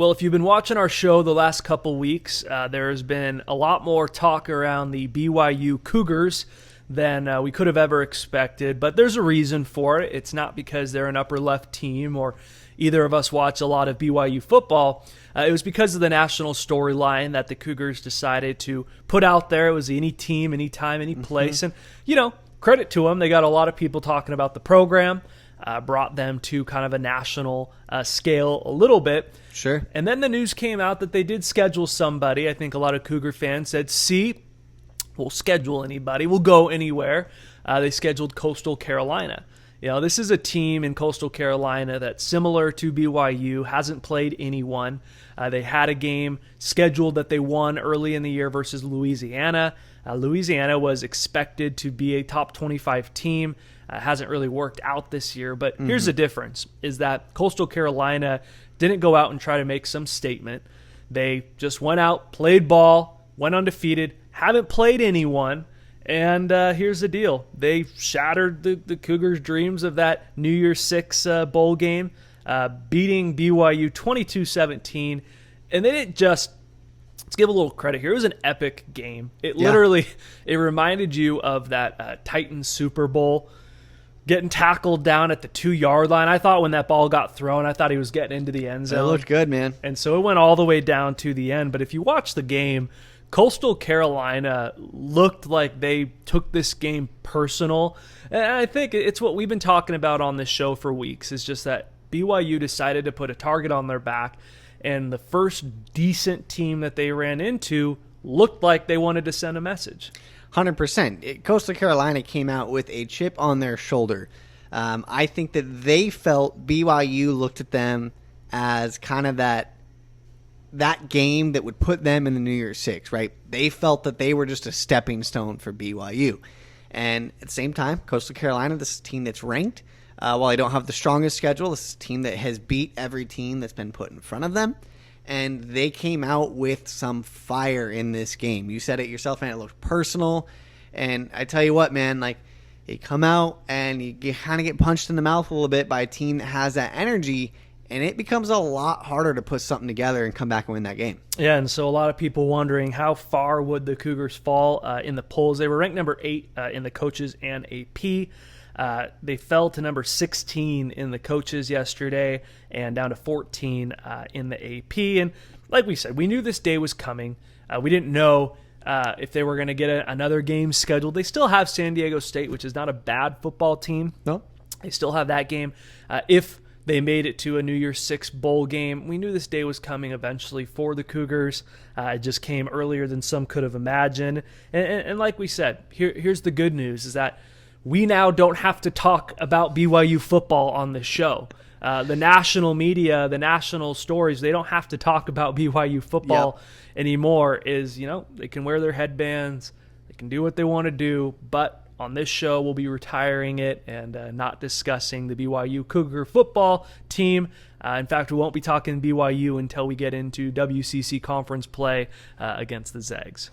Well, if you've been watching our show the last couple weeks, there has been a lot more talk around the BYU Cougars than we could have ever expected. But there's a reason for it. It's not because they're an upper left team or either of us watch a lot of BYU football. It was because of the national storyline that the Cougars decided to put out there. It was any team, anytime, any place. And, credit to them. They got a lot of people talking about the program, brought them to kind of a national scale a little bit. Sure. And then the news came out that they did schedule somebody. I think a lot of Cougar fans said, see, we'll schedule anybody. We'll go anywhere. They scheduled Coastal Carolina. This is a team in Coastal Carolina that's similar to BYU, hasn't played anyone. They had a game scheduled that they won early in the year versus Louisiana. Louisiana was expected to be a top 25 team. Hasn't really worked out this year, but here's the difference, is that Coastal Carolina didn't go out and try to make some statement. They just went out, played ball, went undefeated, haven't played anyone, and here's the deal. They shattered the Cougars' dreams of that New Year's Six bowl game, beating BYU 22-17, and they didn't just, let's give a little credit here, it was an epic game. It literally, it reminded you of that Titans Super Bowl, getting tackled down at the 2-yard line. I thought when that ball got thrown, I thought he was getting into the end zone. It looked good, man. And so it went all the way down to the end. But if you watch the game, Coastal Carolina looked like they took this game personal. And I think it's what we've been talking about on this show for weeks, is just that BYU decided to put a target on their back. And the first decent team that they ran into looked like they wanted to send a message. 100%. Coastal Carolina came out with a chip on their shoulder. I think that they felt BYU looked at them as kind of that game that would put them in the New Year's Six, right? They felt that they were just a stepping stone for BYU. And at the same time, Coastal Carolina, this is a team that's ranked. While they don't have the strongest schedule, this is a team that has beat every team that's been put in front of them. And they came out with some fire in this game. You said it yourself, man. It looked personal. And I tell you what, man, you come out and you kind of get punched in the mouth a little bit by a team that has that energy, and it becomes a lot harder to put something together and come back and win that game. Yeah, and so a lot of people wondering how far would the Cougars fall in the polls. They were ranked number 8 in the coaches and AP. They fell to number 16 in the coaches yesterday and down to 14 in the AP. And like we said, we knew this day was coming. We didn't know if they were going to get another game scheduled. They still have San Diego State, which is not a bad football team. No. They still have that game. If they made it to a New Year's Six bowl game, we knew this day was coming eventually for the Cougars. It just came earlier than some could have imagined. And like we said, here's the good news, is that we now don't have to talk about BYU football on this show. The national media, the national stories, they don't have to talk about BYU football anymore. They can wear their headbands, they can do what they want to do, but on this show we'll be retiring it and not discussing the BYU Cougar football team. In fact, we won't be talking BYU until we get into WCC conference play against the Zags.